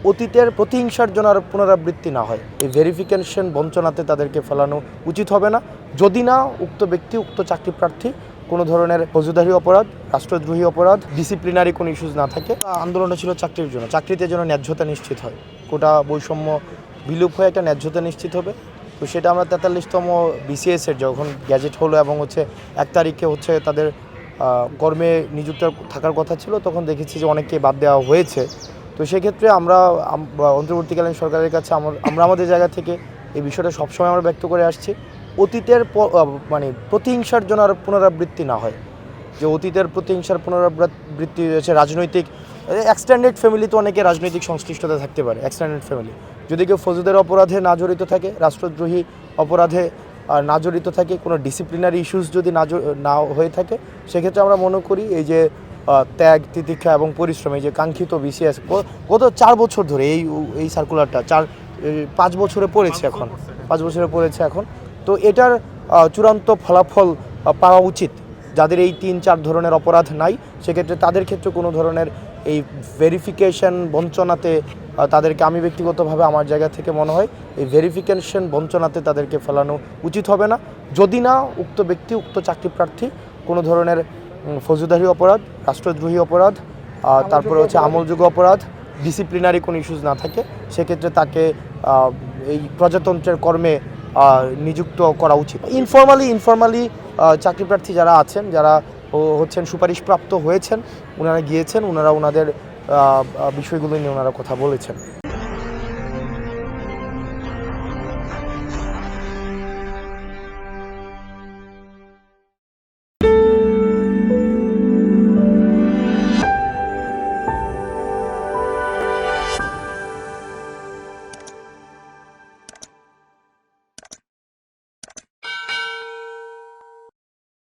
অতীতের প্রতিহিংসার জন্য আর পুনরাবৃত্তি না হয়। এই ভেরিফিকেশন বঞ্চনাতে তাদেরকে ফেলানো উচিত হবে না, যদি না উক্ত ব্যক্তি উক্ত চাকরি প্রার্থী কোনো ধরনের ফৌজদারি অপরাধ, রাষ্ট্রদ্রোহী অপরাধ, ডিসিপ্লিনারি কোনো ইস্যুস না থাকে। আন্দোলনটা ছিল চাকরির জন্য, চাকরিতে যেন ন্যায্যতা নিশ্চিত হয়, কোটা বৈষম্য বিলুপ হয়ে একটা ন্যায্যতা নিশ্চিত হবে। তো সেটা আমরা 43তম বিসিএসের যখন গ্যাজেট হলো এবং 1 তারিখে তাদের কর্মে নিযুক্ত থাকার কথা ছিল, তখন দেখেছি যে অনেককে বাদ দেওয়া হয়েছে। তো সেক্ষেত্রে আমরা অন্তর্বর্তীকালীন সরকারের কাছে আমরা আমাদের জায়গা থেকে এই বিষয়টা সবসময় আমরা ব্যক্ত করে আসছি। অতীতের প্রতিহিংসার জন্য আর পুনরাবৃত্তি না হয়, যে অতীতের প্রতিহিংসার পুনরাবৃত্তি হচ্ছে রাজনৈতিক এক্সটেন্ডেড ফ্যামিলিতে অনেকে রাজনৈতিক সংশ্লিষ্টতা থাকতে পারে। এক্সটেন্ডেড ফ্যামিলি যদি কেউ ফৌজদারি অপরাধে না জড়িত থাকে, রাষ্ট্রদ্রোহী অপরাধে না জড়িত থাকে, কোনো ডিসিপ্লিনারি ইস্যুস যদি না হয়ে থাকে, সেক্ষেত্রে আমরা মনে করি এই যে ত্যাগ, তিতিক্ষা এবং পরিশ্রম, এই যে কাঙ্ক্ষিত বিসিএস গত 4 বছর ধরে এই সার্কুলারটা 5 বছরে পড়েছে এখন 5 বছরে পড়েছে এখন। তো এটার চূড়ান্ত ফলাফল পাওয়া উচিত। যাদের এই 3-4 ধরনের অপরাধ নাই, সেক্ষেত্রে তাদের ক্ষেত্রে কোনো ধরনের এই ভেরিফিকেশন বঞ্চনাতে তাদেরকে, আমি ব্যক্তিগতভাবে আমার জায়গা থেকে মনে হয় এই ভেরিফিকেশন বঞ্চনাতে তাদেরকে ফেলানো উচিত হবে না, যদি না উক্ত ব্যক্তি উক্ত চাকরি প্রার্থী কোনো ধরনের ফৌজদারি অপরাধ, রাষ্ট্রদ্রোহী অপরাধ, তারপরে আমলযোগ্য অপরাধ, ডিসিপ্লিনারি কোনো ইস্যুস না থাকে। সেক্ষেত্রে তাকে এই প্রজাতন্ত্রের কর্মে নিযুক্ত করা উচিত। ইনফরমালি চাকরি প্রার্থী যারা আছেন, যারা সুপারিশপ্রাপ্ত হয়েছেন, ওনারা গিয়েছেন, ওনারা ওনাদের বিষয়গুলো নিয়ে ওনারা কথা বলেছেন।